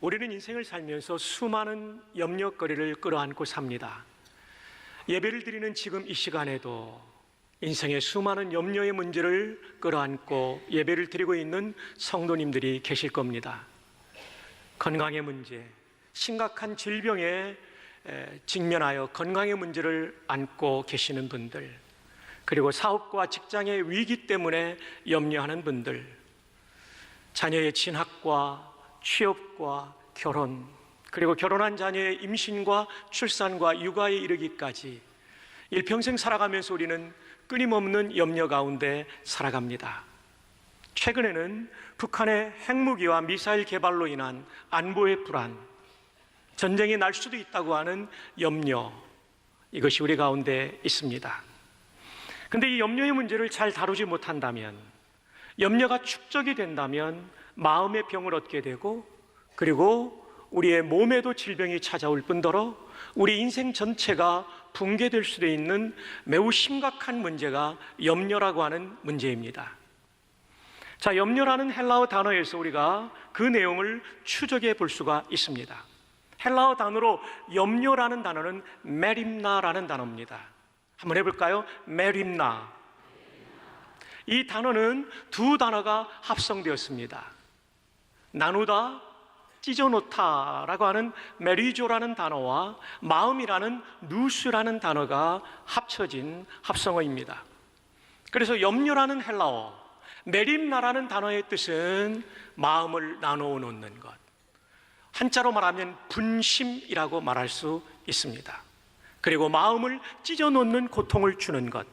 우리는 인생을 살면서 수많은 염려거리를 끌어안고 삽니다. 예배를 드리는 지금 이 시간에도 인생의 수많은 염려의 문제를 끌어안고 예배를 드리고 있는 성도님들이 계실 겁니다. 건강의 문제, 심각한 질병에 직면하여 건강의 문제를 안고 계시는 분들, 그리고 사업과 직장의 위기 때문에 염려하는 분들, 자녀의 진학과 취업과 결혼, 그리고 결혼한 자녀의 임신과 출산과 육아에 이르기까지 일평생 살아가면서 우리는 끊임없는 염려 가운데 살아갑니다. 최근에는 북한의 핵무기와 미사일 개발로 인한 안보의 불안, 전쟁이 날 수도 있다고 하는 염려, 이것이 우리 가운데 있습니다. 그런데 이 염려의 문제를 잘 다루지 못한다면, 염려가 축적이 된다면 마음의 병을 얻게 되고, 그리고 우리의 몸에도 질병이 찾아올 뿐더러 우리 인생 전체가 붕괴될 수도 있는 매우 심각한 문제가 염려라고 하는 문제입니다. 자, 염려라는 헬라어 단어에서 우리가 그 내용을 추적해 볼 수가 있습니다. 헬라어 단어로 염려라는 단어는 메림나라는 단어입니다. 한번 해볼까요? 메림나. 이 단어는 두 단어가 합성되었습니다. 나누다, 찢어놓다라고 하는 메리조라는 단어와 마음이라는 누스라는 단어가 합쳐진 합성어입니다. 그래서 염려라는 헬라어, 메림나라는 단어의 뜻은 마음을 나누어 놓는 것, 한자로 말하면 분심이라고 말할 수 있습니다. 그리고 마음을 찢어 놓는 고통을 주는 것,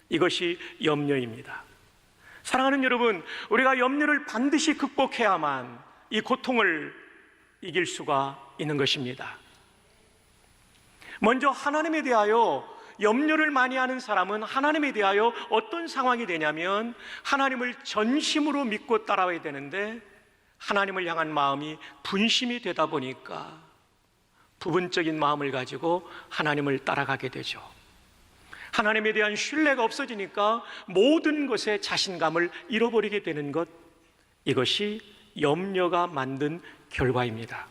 이것이 염려입니다. 사랑하는 여러분, 우리가 염려를 반드시 극복해야만 이 고통을 이길 수가 있는 것입니다. 먼저 하나님에 대하여 염려를 많이 하는 사람은 하나님에 대하여 어떤 상황이 되냐면 하나님을 전심으로 믿고 따라와야 되는데 하나님을 향한 마음이 분심이 되다 보니까 부분적인 마음을 가지고 하나님을 따라가게 되죠. 하나님에 대한 신뢰가 없어지니까 모든 것에 자신감을 잃어버리게 되는 것, 이것이 염려가 만든 결과입니다.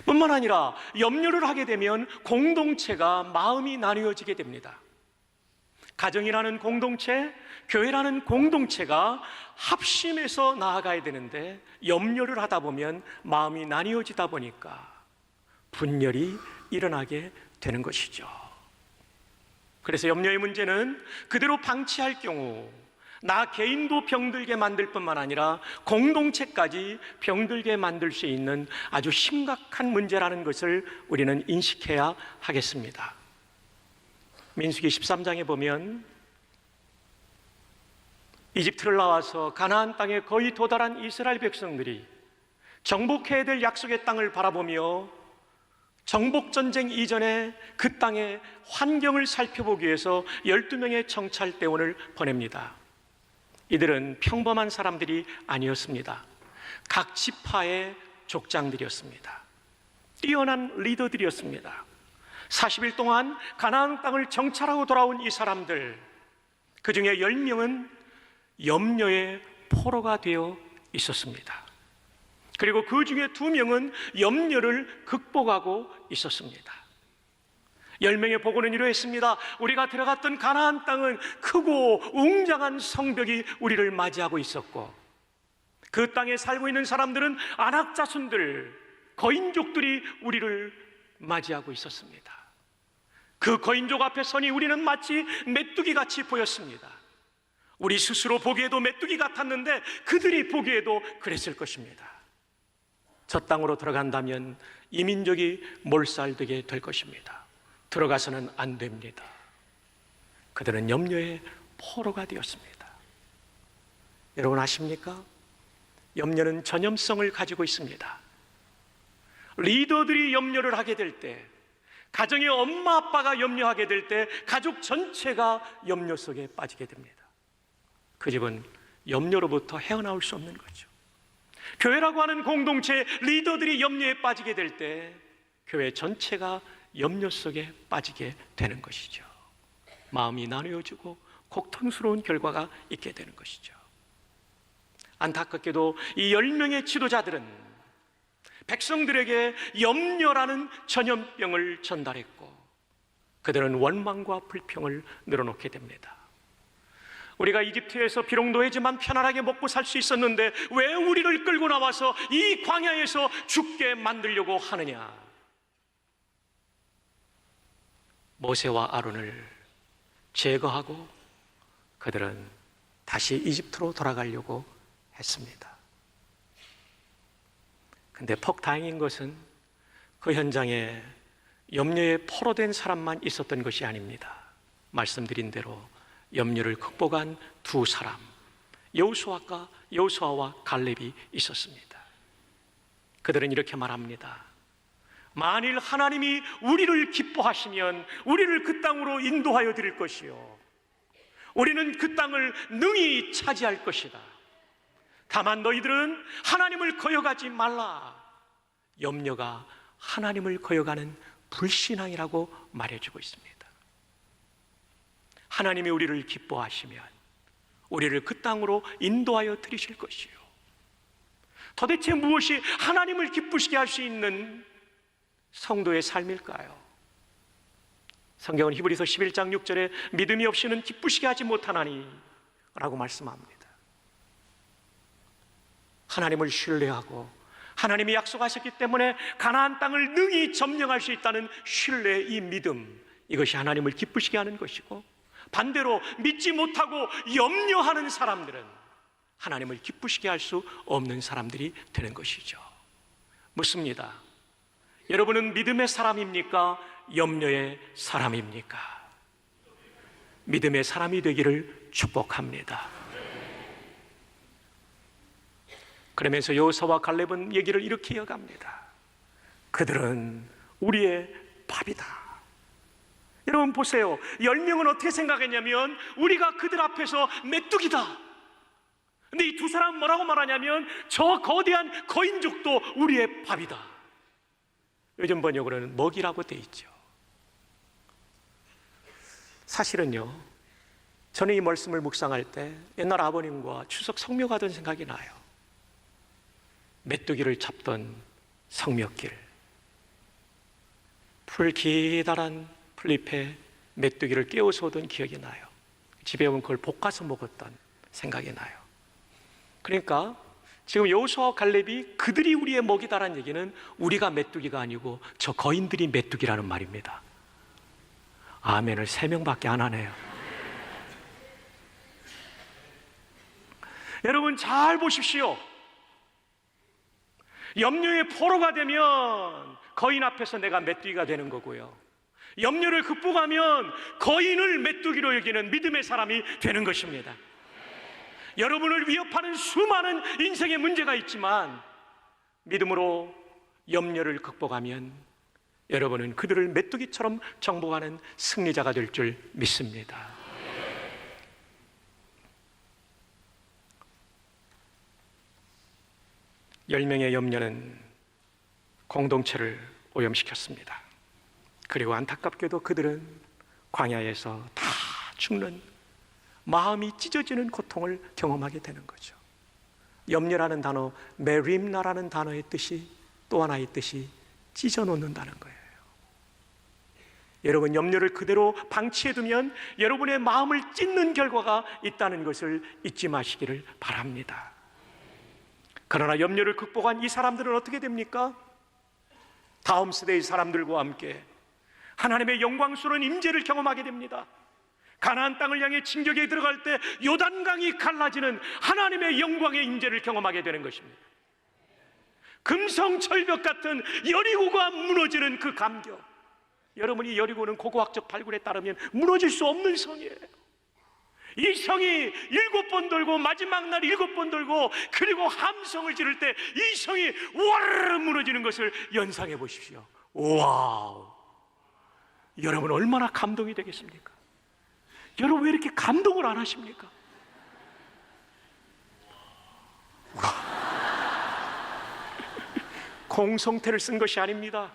뿐만 아니라 염려를 하게 되면 공동체가 마음이 나뉘어지게 됩니다. 가정이라는 공동체, 교회라는 공동체가 합심해서 나아가야 되는데 염려를 하다 보면 마음이 나뉘어지다 보니까 분열이 일어나게 되는 것이죠. 그래서 염려의 문제는 그대로 방치할 경우 나 개인도 병들게 만들 뿐만 아니라 공동체까지 병들게 만들 수 있는 아주 심각한 문제라는 것을 우리는 인식해야 하겠습니다. 민수기 13장에 보면 이집트를 나와서 가나안 땅에 거의 도달한 이스라엘 백성들이 정복해야 될 약속의 땅을 바라보며 정복전쟁 이전에 그 땅의 환경을 살펴보기 위해서 12명의 정찰대원을 보냅니다. 이들은 평범한 사람들이 아니었습니다. 각 지파의 족장들이었습니다. 뛰어난 리더들이었습니다. 40일 동안 가나안 땅을 정찰하고 돌아온 이 사람들, 그 중에 10명은 염려의 포로가 되어 있었습니다. 그리고 그 중에 2명은 염려를 극복하고 있었습니다. 10명의 보고는 이러했습니다. 우리가 들어갔던 가나안 땅은 크고 웅장한 성벽이 우리를 맞이하고 있었고 그 땅에 살고 있는 사람들은 아낙 자손들, 거인족들이 우리를 맞이하고 있었습니다. 그 거인족 앞에 서니 우리는 마치 메뚜기같이 보였습니다. 우리 스스로 보기에도 메뚜기 같았는데 그들이 보기에도 그랬을 것입니다. 저 땅으로 들어간다면 이 민족이 몰살되게 될 것입니다. 들어가서는 안 됩니다. 그들은 염려의 포로가 되었습니다. 여러분 아십니까? 염려는 전염성을 가지고 있습니다. 리더들이 염려를 하게 될 때, 가정의 엄마 아빠가 염려하게 될 때 가족 전체가 염려 속에 빠지게 됩니다. 그 집은 염려로부터 헤어나올 수 없는 거죠. 교회라고 하는 공동체 리더들이 염려에 빠지게 될 때 교회 전체가 염려 속에 빠지게 되는 것이죠. 마음이 나누어지고 고통스러운 결과가 있게 되는 것이죠. 안타깝게도 이 10명의 지도자들은 백성들에게 염려라는 전염병을 전달했고 그들은 원망과 불평을 늘어놓게 됩니다. 우리가 이집트에서 비록 노예지만 편안하게 먹고 살 수 있었는데 왜 우리를 끌고 나와서 이 광야에서 죽게 만들려고 하느냐? 모세와 아론을 제거하고 그들은 다시 이집트로 돌아가려고 했습니다. 근데 퍽 다행인 것은 그 현장에 염려에 포로된 사람만 있었던 것이 아닙니다. 말씀드린 대로 염려를 극복한 두 사람, 여호수아와 갈렙이 있었습니다. 그들은 이렇게 말합니다. 만일 하나님이 우리를 기뻐하시면 우리를 그 땅으로 인도하여 드릴 것이요, 우리는 그 땅을 능히 차지할 것이다. 다만 너희들은 하나님을 거역하지 말라. 염려가 하나님을 거역하는 불신앙이라고 말해주고 있습니다. 하나님이 우리를 기뻐하시면 우리를 그 땅으로 인도하여 드리실 것이요, 도대체 무엇이 하나님을 기쁘시게 할 수 있는 성도의 삶일까요? 성경은 히브리서 11장 6절에 믿음이 없이는 기쁘시게 하지 못하나니 라고 말씀합니다. 하나님을 신뢰하고 하나님이 약속하셨기 때문에 가나안 땅을 능히 점령할 수 있다는 신뢰, 이 믿음, 이것이 하나님을 기쁘시게 하는 것이고, 반대로 믿지 못하고 염려하는 사람들은 하나님을 기쁘시게 할 수 없는 사람들이 되는 것이죠. 묻습니다. 여러분은 믿음의 사람입니까? 염려의 사람입니까? 믿음의 사람이 되기를 축복합니다. 그러면서 여호수아와 갈렙은 얘기를 이렇게 이어갑니다. 그들은 우리의 밥이다. 여러분 보세요. 10명은 어떻게 생각했냐면 우리가 그들 앞에서 메뚜기다. 근데 이 두 사람은 뭐라고 말하냐면 저 거대한 거인족도 우리의 밥이다. 요즘 번역으로는 먹이라고 돼 있죠. 사실은요, 저는 이 말씀을 묵상할 때 옛날 아버님과 추석 성묘 가던 생각이 나요. 메뚜기를 잡던 성묘길, 풀 기다란 풀잎에 메뚜기를 깨워서 오던 기억이 나요. 집에 오면 그걸 볶아서 먹었던 생각이 나요. 그러니까 지금 여호수아와 갈렙이 그들이 우리의 먹이다라는 얘기는 우리가 메뚜기가 아니고 저 거인들이 메뚜기라는 말입니다. 아멘을 3명밖에 안 하네요. 여러분 잘 보십시오. 염려의 포로가 되면 거인 앞에서 내가 메뚜기가 되는 거고요, 염려를 극복하면 거인을 메뚜기로 여기는 믿음의 사람이 되는 것입니다. 여러분을 위협하는 수많은 인생의 문제가 있지만 믿음으로 염려를 극복하면 여러분은 그들을 메뚜기처럼 정복하는 승리자가 될 줄 믿습니다. 열 명의 염려는 공동체를 오염시켰습니다. 그리고 안타깝게도 그들은 광야에서 다 죽는, 마음이 찢어지는 고통을 경험하게 되는 거죠. 염려라는 단어, 메림나라는 단어의 뜻이 또 하나의 뜻이 찢어놓는다는 거예요. 여러분, 염려를 그대로 방치해두면 여러분의 마음을 찢는 결과가 있다는 것을 잊지 마시기를 바랍니다. 그러나 염려를 극복한 이 사람들은 어떻게 됩니까? 다음 세대의 사람들과 함께 하나님의 영광스러운 임재를 경험하게 됩니다. 가나안 땅을 향해 진격에 들어갈 때 요단강이 갈라지는 하나님의 영광의 임재를 경험하게 되는 것입니다. 금성철벽 같은 여리고가 무너지는 그 감격. 여러분이 여리고는 고고학적 발굴에 따르면 무너질 수 없는 성이에요. 이 성이 7번 돌고 마지막 날 7번 돌고 그리고 함성을 지를 때 이 성이 와르르 무너지는 것을 연상해 보십시오. 와우! 여러분 얼마나 감동이 되겠습니까? 여러분 왜 이렇게 감동을 안 하십니까? 공성태를 쓴 것이 아닙니다.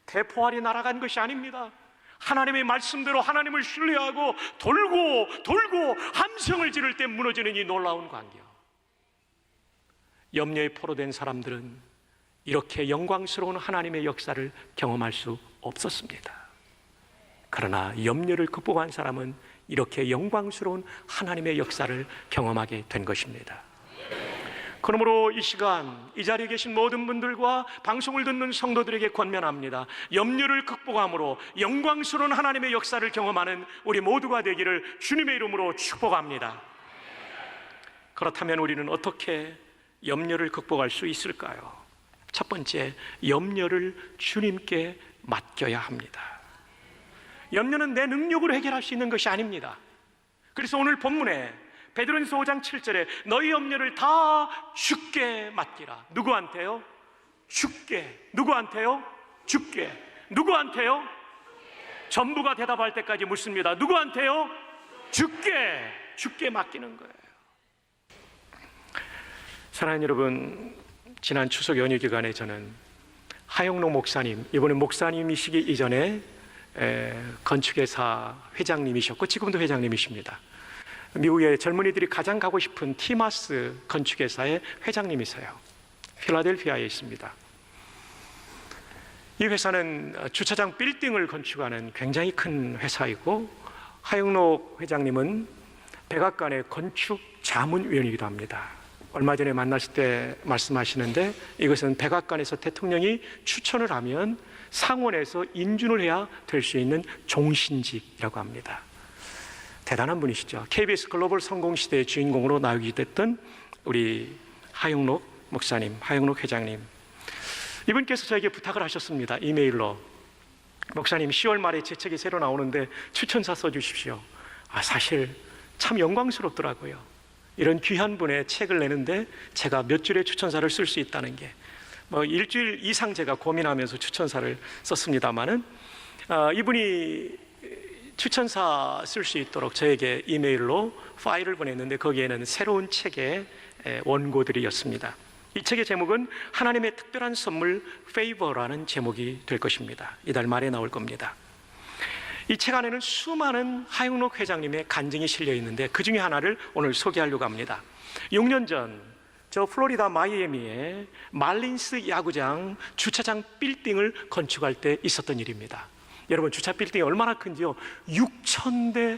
대포알이 날아간 것이 아닙니다. 하나님의 말씀대로 하나님을 신뢰하고 돌고 함성을 지를 때 무너지는 이 놀라운 광경. 염려에 포로된 사람들은 이렇게 영광스러운 하나님의 역사를 경험할 수 없었습니다. 그러나 염려를 극복한 사람은 이렇게 영광스러운 하나님의 역사를 경험하게 된 것입니다. 그러므로 이 시간 이 자리에 계신 모든 분들과 방송을 듣는 성도들에게 권면합니다. 염려를 극복함으로 영광스러운 하나님의 역사를 경험하는 우리 모두가 되기를 주님의 이름으로 축복합니다. 그렇다면 우리는 어떻게 염려를 극복할 수 있을까요? 첫 번째, 염려를 주님께 맡겨야 합니다. 염려는 내 능력으로 해결할 수 있는 것이 아닙니다. 그래서 오늘 본문에 베드로전서 5장 7절에 너희 염려를 다 주께 맡기라. 누구한테요? 주께. 누구한테요? 주께. 누구한테요? 전부가 대답할 때까지 묻습니다. 누구한테요? 주께. 주께 맡기는 거예요. 사랑하는 여러분, 지난 추석 연휴 기간에 저는 하영록 목사님, 이번에 목사님이시기 이전에 건축회사 회장님이셨고 지금도 회장님이십니다. 미국의 젊은이들이 가장 가고 싶은 티마스 건축회사의 회장님이세요. 필라델피아에 있습니다. 이 회사는 주차장 빌딩을 건축하는 굉장히 큰 회사이고, 하영록 회장님은 백악관의 건축 자문위원이기도 합니다. 얼마 전에 만났을 때 말씀하시는데, 이것은 백악관에서 대통령이 추천을 하면 상원에서 인준을 해야 될 수 있는 종신직이라고 합니다. 대단한 분이시죠. KBS 글로벌 성공시대의 주인공으로 나오게 됐던 우리 하영록 목사님, 하영록 회장님, 이분께서 저에게 부탁을 하셨습니다. 이메일로. 목사님, 10월 말에 제 책이 새로 나오는데 추천사 써주십시오. 사실 참 영광스럽더라고요. 이런 귀한 분의 책을 내는데 제가 몇 줄의 추천사를 쓸 수 있다는 게, 일주일 이상 제가 고민하면서 추천사를 썼습니다마는, 이분이 추천사 쓸 수 있도록 저에게 이메일로 파일을 보냈는데 거기에는 새로운 책의 원고들이었습니다. 이 책의 제목은 하나님의 특별한 선물 페이버라는 제목이 될 것입니다. 이달 말에 나올 겁니다. 이 책 안에는 수많은 하영록 회장님의 간증이 실려 있는데 그 중에 하나를 오늘 소개하려고 합니다. 6년 전 저 플로리다 마이애미의 말린스 야구장 주차장 빌딩을 건축할 때 있었던 일입니다. 여러분, 주차 빌딩이 얼마나 큰지요? 6,000대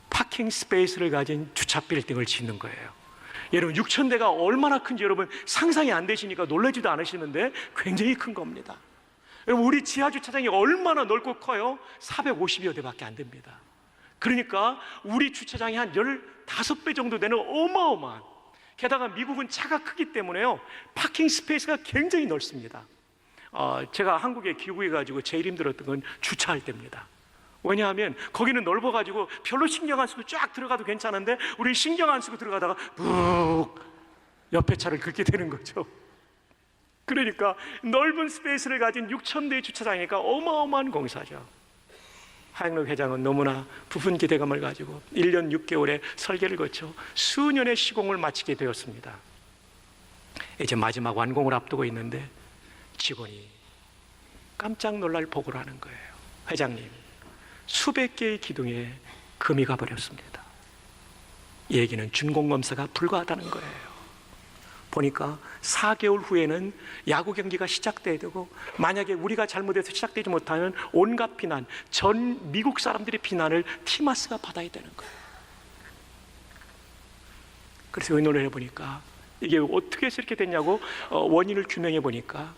파킹 스페이스를 가진 주차 빌딩을 짓는 거예요. 여러분, 6,000대가 얼마나 큰지 여러분 상상이 안 되시니까 놀라지도 않으시는데 굉장히 큰 겁니다. 여러분, 우리 지하 주차장이 얼마나 넓고 커요? 450여 대밖에 안 됩니다. 그러니까 우리 주차장이 한 15배 정도 되는 어마어마한, 게다가 미국은 차가 크기 때문에요, 파킹 스페이스가 굉장히 넓습니다. 제가 한국에 귀국해가지고 제일 힘들었던 건 주차할 때입니다. 왜냐하면 거기는 넓어가지고 별로 신경 안 쓰고 쫙 들어가도 괜찮은데 우리 신경 안 쓰고 들어가다가 묵 옆에 차를 긁게 되는 거죠. 그러니까 넓은 스페이스를 가진 6,000대의 주차장이니까 어마어마한 공사죠. 하영록 회장은 너무나 부푼 기대감을 가지고 1년 6개월의 설계를 거쳐 수년의 시공을 마치게 되었습니다. 이제 마지막 완공을 앞두고 있는데 직원이 깜짝 놀랄 보고를 하는 거예요. 회장님, 수백 개의 기둥에 금이 가버렸습니다. 이 얘기는 준공검사가 불가하다는 거예요. 보니까 4개월 후에는 야구 경기가 시작돼야 되고, 만약에 우리가 잘못해서 시작되지 못하면 온갖 비난, 전 미국 사람들의 비난을 티마스가 받아야 되는 거예요. 그래서 의논을 해보니까 이게 어떻게 해서 이렇게 됐냐고 원인을 규명해 보니까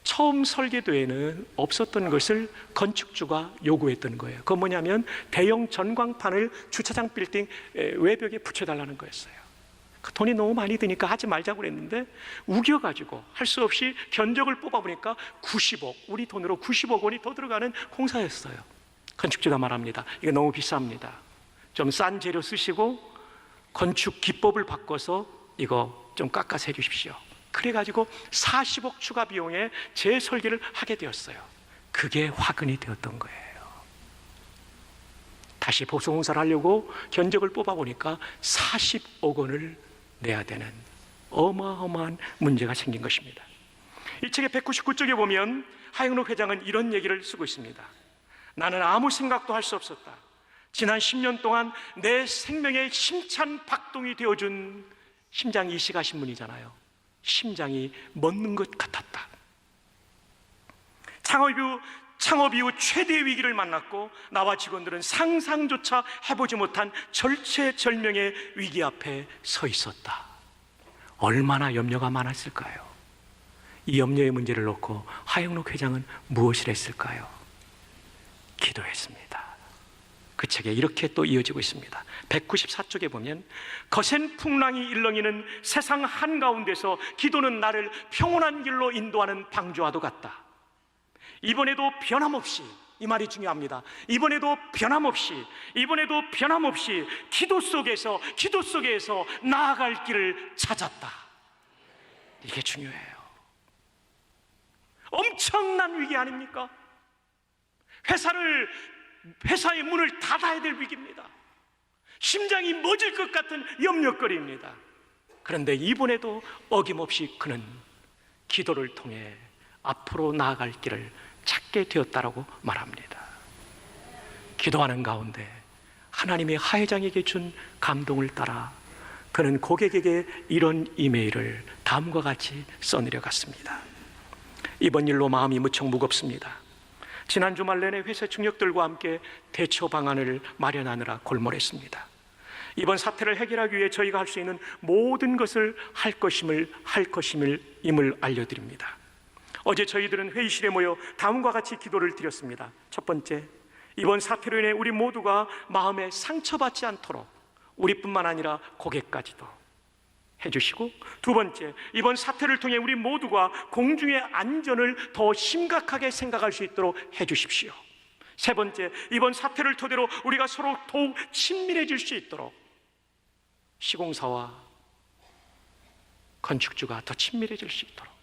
처음 설계도에는 없었던 것을 건축주가 요구했던 거예요. 그건 뭐냐면 대형 전광판을 주차장 빌딩 외벽에 붙여달라는 거였어요. 돈이 너무 많이 드니까 하지 말자고 그랬는데 우겨가지고 할 수 없이 견적을 뽑아보니까 90억, 우리 돈으로 90억 원이 더 들어가는 공사였어요. 건축주가 말합니다. 이게 너무 비쌉니다. 좀 싼 재료 쓰시고 건축 기법을 바꿔서 이거 좀 깎아서 해주십시오. 그래가지고 40억 추가 비용에 재설계를 하게 되었어요. 그게 화근이 되었던 거예요. 다시 보수공사를 하려고 견적을 뽑아보니까 40억 원을 내야 되는 어마어마한 문제가 생긴 것입니다. 이 책의 199쪽에 보면 하영록 회장은 이런 얘기를 쓰고 있습니다. 나는 아무 생각도 할 수 없었다. 지난 10년 동안 내 생명의 심찬 박동이 되어준 심장 이식하신 분이잖아요. 심장이 멎는 것 같았다. 창업 이후 최대의 위기를 만났고 나와 직원들은 상상조차 해보지 못한 절체절명의 위기 앞에 서 있었다. 얼마나 염려가 많았을까요? 이 염려의 문제를 놓고 하영록 회장은 무엇을 했을까요? 기도했습니다. 그 책에 이렇게 또 이어지고 있습니다. 194쪽에 보면 거센 풍랑이 일렁이는 세상 한가운데서 기도는 나를 평온한 길로 인도하는 방주와도 같다. 이번에도 변함없이, 이 말이 중요합니다. 이번에도 변함없이 기도 속에서 나아갈 길을 찾았다. 이게 중요해요. 엄청난 위기 아닙니까? 회사의 문을 닫아야 될 위기입니다. 심장이 멎을 것 같은 염려거리입니다. 그런데 이번에도 어김없이 그는 기도를 통해 앞으로 나아갈 길을 찾게 되었다라고 말합니다. 기도하는 가운데 하나님이 하회장에게 준 감동을 따라 그는 고객에게 이런 이메일을 다음과 같이 써내려갔습니다. 이번 일로 마음이 무척 무겁습니다. 지난 주말 내내 회사 중역들과 함께 대처 방안을 마련하느라 골몰했습니다. 이번 사태를 해결하기 위해 저희가 할 수 있는 모든 것을 할 것임을 알려드립니다. 어제 저희들은 회의실에 모여 다음과 같이 기도를 드렸습니다. 첫 번째, 이번 사태로 인해 우리 모두가 마음에 상처받지 않도록 우리뿐만 아니라 고객까지도 해주시고, 두 번째, 이번 사태를 통해 우리 모두가 공중의 안전을 더 심각하게 생각할 수 있도록 해주십시오. 세 번째, 이번 사태를 토대로 우리가 서로 더욱 친밀해질 수 있도록 시공사와 건축주가 더 친밀해질 수 있도록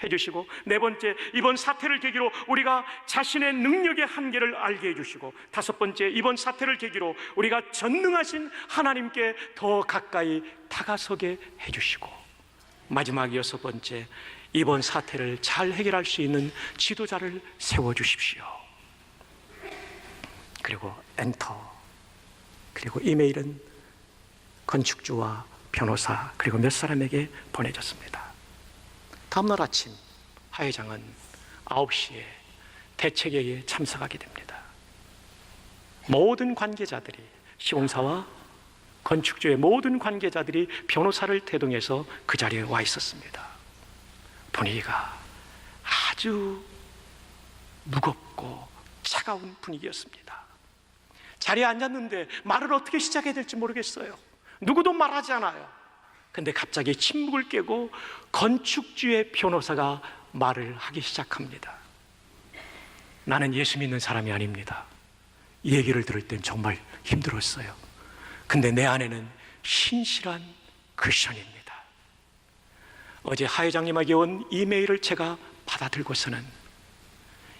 해주시고, 네 번째, 이번 사태를 계기로 우리가 자신의 능력의 한계를 알게 해주시고, 다섯 번째, 이번 사태를 계기로 우리가 전능하신 하나님께 더 가까이 다가서게 해주시고, 마지막 여섯 번째, 이번 사태를 잘 해결할 수 있는 지도자를 세워주십시오. 그리고 엔터, 그리고 이메일은 건축주와 변호사 그리고 몇 사람에게 보내졌습니다. 다음날 아침 하 회장은 9시에 대책회의에 참석하게 됩니다. 모든 관계자들이, 시공사와 건축주의 모든 관계자들이 변호사를 대동해서 그 자리에 와 있었습니다. 분위기가 아주 무겁고 차가운 분위기였습니다. 자리에 앉았는데 말을 어떻게 시작해야 될지 모르겠어요. 누구도 말하지 않아요. 근데 갑자기 침묵을 깨고 건축주의 변호사가 말을 하기 시작합니다. 나는 예수 믿는 사람이 아닙니다. 이 얘기를 들을 땐 정말 힘들었어요. 근데 내 안에는 신실한 크리스천입니다. 어제 하 회장님에게 온 이메일을 제가 받아들고서는,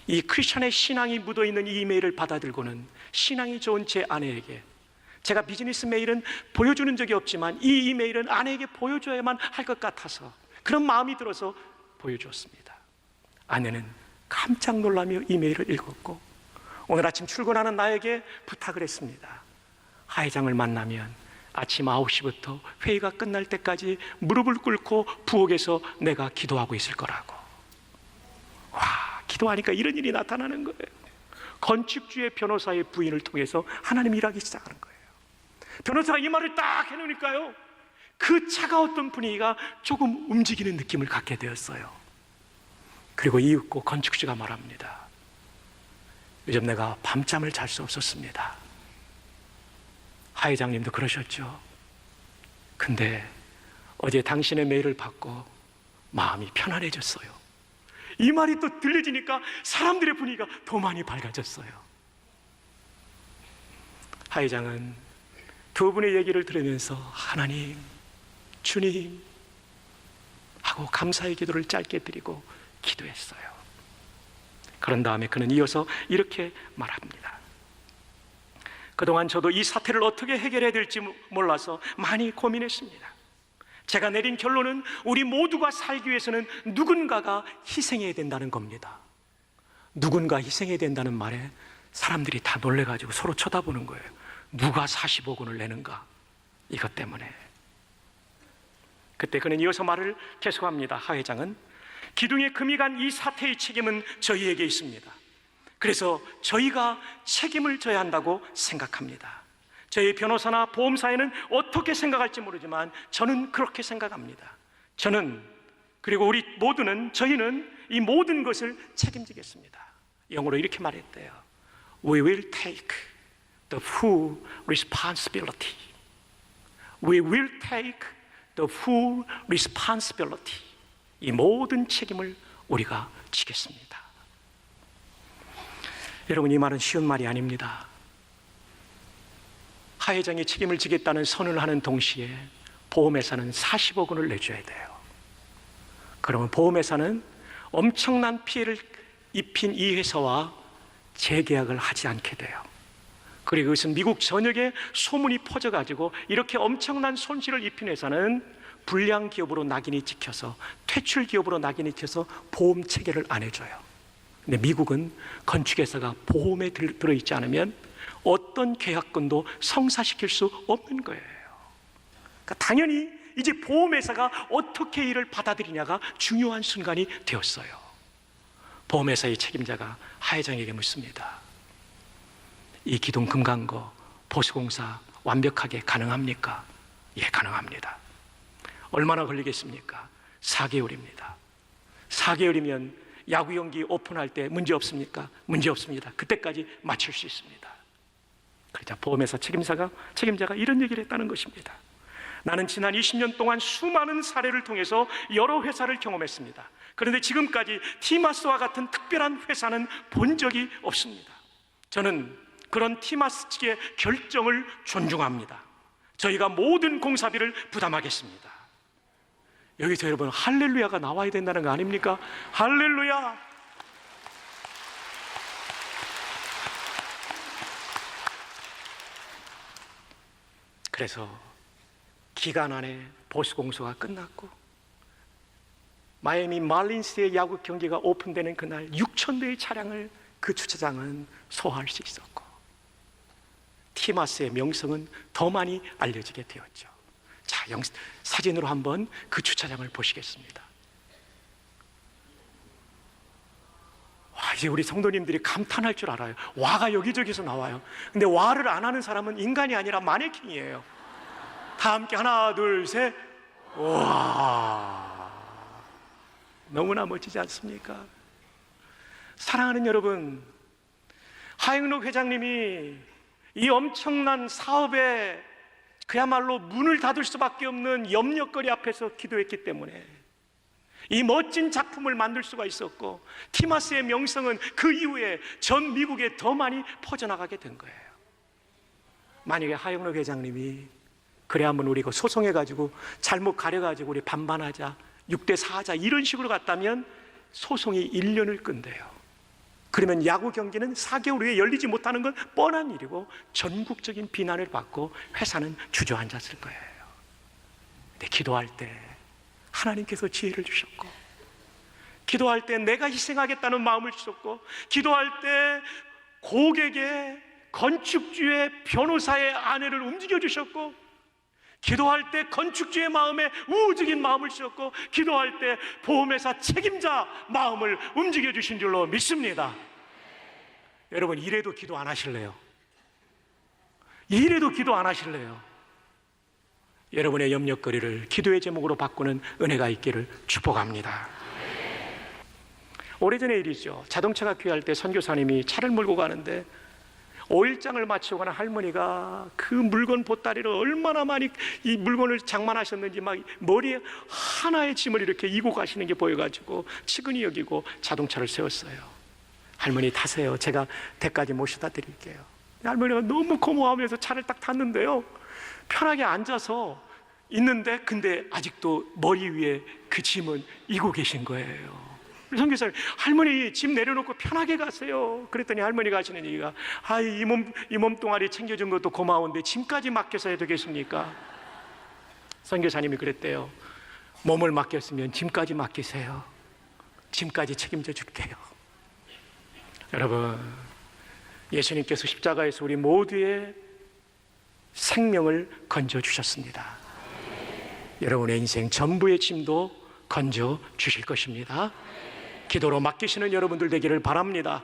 이 크리스천의 신앙이 묻어있는 이 이메일을 받아들고는 신앙이 좋은 제 아내에게, 제가 비즈니스 메일은 보여주는 적이 없지만 이 이메일은 아내에게 보여줘야만 할 것 같아서 그런 마음이 들어서 보여주었습니다. 아내는 깜짝 놀라며 이메일을 읽었고, 오늘 아침 출근하는 나에게 부탁을 했습니다. 하 회장을 만나면 아침 9시부터 회의가 끝날 때까지 무릎을 꿇고 부엌에서 내가 기도하고 있을 거라고. 와, 기도하니까 이런 일이 나타나는 거예요. 건축주의 변호사의 부인을 통해서 하나님이 일하기 시작하는 거예요. 변호사가 이 말을 딱 해놓으니까요, 그 차가웠던 분위기가 조금 움직이는 느낌을 갖게 되었어요. 그리고 이윽고 건축주가 말합니다. 요즘 내가 밤잠을 잘 수 없었습니다. 하 회장님도 그러셨죠. 근데 어제 당신의 메일을 받고 마음이 편안해졌어요. 이 말이 또 들려지니까 사람들의 분위기가 더 많이 밝아졌어요. 하 회장은 두 분의 얘기를 들으면서 하나님, 주님 하고 감사의 기도를 짧게 드리고 기도했어요. 그런 다음에 그는 이어서 이렇게 말합니다. 그동안 저도 이 사태를 어떻게 해결해야 될지 몰라서 많이 고민했습니다. 제가 내린 결론은 우리 모두가 살기 위해서는 누군가가 희생해야 된다는 겁니다. 누군가 희생해야 된다는 말에 사람들이 다 놀래가지고 서로 쳐다보는 거예요. 누가 45군을 내는가? 이것 때문에. 그때 그는 이어서 말을 계속합니다. 하 회장은 기둥에 금이 간 이 사태의 책임은 저희에게 있습니다. 그래서 저희가 책임을 져야 한다고 생각합니다. 저희 변호사나 보험사에는 어떻게 생각할지 모르지만 저는 그렇게 생각합니다. 저는, 그리고 우리 모두는, 저희는 이 모든 것을 책임지겠습니다. 영어로 이렇게 말했대요. We will take the full responsibility. We will take the full responsibility. 이 모든 책임을 우리가 지겠습니다. 여러분, 이 말은 쉬운 말이 아닙니다. 하 회장이 책임을 지겠다는 선언을 하는 동시에 보험회사는 40억 원을 내줘야 돼요. 그러면 보험회사는 엄청난 피해를 입힌 이 회사와 재계약을 하지 않게 돼요. 그리고 이것은 미국 전역에 소문이 퍼져가지고 이렇게 엄청난 손실을 입힌 회사는 불량 기업으로 낙인이 찍혀서, 퇴출 기업으로 낙인이 찍혀서 보험 체계를 안 해줘요. 근데 미국은 건축회사가 보험에 들어있지 않으면 어떤 계약건도 성사시킬 수 없는 거예요. 그러니까 당연히 이제 보험회사가 어떻게 이를 받아들이냐가 중요한 순간이 되었어요. 보험회사의 책임자가 하 회장에게 묻습니다. 이 기둥 금간거 보수공사 완벽하게 가능합니까? 예, 가능합니다. 얼마나 걸리겠습니까? 4개월입니다. 4개월이면 야구 경기 오픈할 때 문제 없습니까? 문제 없습니다. 그때까지 맞출 수 있습니다. 그러자 보험회사 책임자가 이런 얘기를 했다는 것입니다. 나는 지난 20년 동안 수많은 사례를 통해서 여러 회사를 경험했습니다. 그런데 지금까지 티마스와 같은 특별한 회사는 본 적이 없습니다. 저는 그런 티마스 측의 결정을 존중합니다. 저희가 모든 공사비를 부담하겠습니다. 여기서 여러분 할렐루야가 나와야 된다는 거 아닙니까? 할렐루야! 그래서 기간 안에 보수공사가 끝났고 마이애미 말린스의 야구 경기가 오픈되는 그날 6,000대의 차량을 그 주차장은 소화할 수 있었고 티마스의 명성은 더 많이 알려지게 되었죠. 자, 사진으로 한번 그 주차장을 보시겠습니다. 와, 이제 우리 성도님들이 감탄할 줄 알아요. 와가 여기저기서 나와요. 근데 와를 안 하는 사람은 인간이 아니라 마네킹이에요. 다 함께 하나, 둘, 셋. 와, 너무나 멋지지 않습니까? 사랑하는 여러분, 하영록 회장님이 이 엄청난 사업에 그야말로 문을 닫을 수밖에 없는 염려거리 앞에서 기도했기 때문에 이 멋진 작품을 만들 수가 있었고 티마스의 명성은 그 이후에 전 미국에 더 많이 퍼져나가게 된 거예요. 만약에 하영록 회장님이 그래 한번 우리 소송해가지고 잘못 가려가지고 우리 반반하자, 6대4 하자 이런 식으로 갔다면 소송이 1년을 끈대요. 그러면 야구 경기는 4개월 후에 열리지 못하는 건 뻔한 일이고 전국적인 비난을 받고 회사는 주저앉았을 거예요. 근데 기도할 때 하나님께서 지혜를 주셨고, 기도할 때 내가 희생하겠다는 마음을 주셨고, 기도할 때 고객의 건축주의 변호사의 아내를 움직여 주셨고, 기도할 때 건축주의 마음에 우호적인 마음을 주셨고, 기도할 때 보험회사 책임자 마음을 움직여 주신 줄로 믿습니다. 여러분, 이래도 기도 안 하실래요? 이래도 기도 안 하실래요? 여러분의 염려거리를 기도의 제목으로 바꾸는 은혜가 있기를 축복합니다. 오래전의 일이죠. 자동차가 귀할 때 선교사님이 차를 몰고 가는데 오일장을 마치고 가는 할머니가 그 물건 보따리를 얼마나 많이 이 물건을 장만하셨는지 막 머리에 하나의 짐을 이렇게 이고 가시는 게 보여가지고 측은히 여기고 자동차를 세웠어요. 할머니 타세요. 제가 댁까지 모셔다 드릴게요. 할머니가 너무 고마워하면서 차를 딱 탔는데요, 편하게 앉아서 있는데 근데 아직도 머리 위에 그 짐은 이고 계신 거예요. 선교사님, 할머니 짐 내려놓고 편하게 가세요. 그랬더니 할머니가 하시는 얘기가, 이 몸뚱아리 챙겨준 것도 고마운데 짐까지 맡겨서 해도 되겠습니까? 선교사님이 그랬대요. 몸을 맡겼으면 짐까지 맡기세요. 짐까지 책임져 줄게요. 여러분, 예수님께서 십자가에서 우리 모두의 생명을 건져주셨습니다. 여러분의 인생 전부의 짐도 건져 주실 것입니다. 기도로 맡기시는 여러분들 되기를 바랍니다.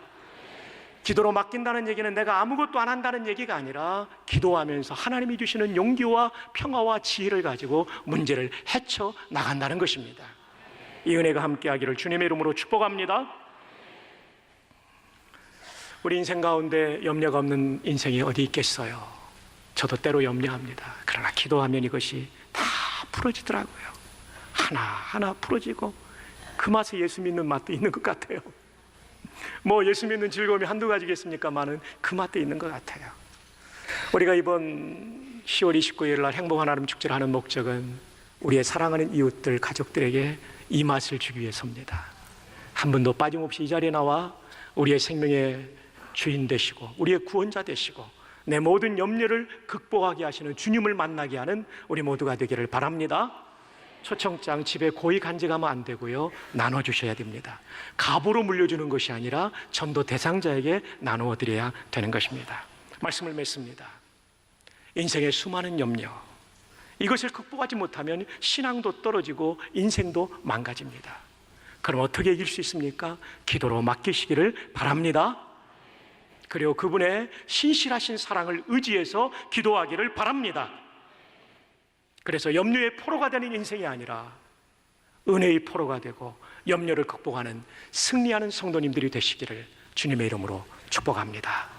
기도로 맡긴다는 얘기는 내가 아무것도 안 한다는 얘기가 아니라 기도하면서 하나님이 주시는 용기와 평화와 지혜를 가지고 문제를 헤쳐 나간다는 것입니다. 이 은혜가 함께하기를 주님의 이름으로 축복합니다. 우리 인생 가운데 염려가 없는 인생이 어디 있겠어요? 저도 때로 염려합니다. 그러나 기도하면 이것이 다 풀어지더라고요. 하나하나 풀어지고 그 맛에 예수 믿는 맛도 있는 것 같아요. 뭐 예수 믿는 즐거움이 한두 가지겠습니까만은 그 맛도 있는 것 같아요. 우리가 이번 10월 29일 날 행복한 하나님 축제를 하는 목적은 우리의 사랑하는 이웃들, 가족들에게 이 맛을 주기 위해서입니다. 한 분도 빠짐없이 이 자리에 나와 우리의 생명의 주인 되시고 우리의 구원자 되시고 내 모든 염려를 극복하게 하시는 주님을 만나게 하는 우리 모두가 되기를 바랍니다. 초청장 집에 고이 간직하면 안 되고요, 나눠주셔야 됩니다. 갑으로 물려주는 것이 아니라 전도 대상자에게 나누어 드려야 되는 것입니다. 말씀을 맺습니다. 인생의 수많은 염려, 이것을 극복하지 못하면 신앙도 떨어지고 인생도 망가집니다. 그럼 어떻게 이길 수 있습니까? 기도로 맡기시기를 바랍니다. 그리고 그분의 신실하신 사랑을 의지해서 기도하기를 바랍니다. 그래서 염려의 포로가 되는 인생이 아니라 은혜의 포로가 되고 염려를 극복하는 승리하는 성도님들이 되시기를 주님의 이름으로 축복합니다.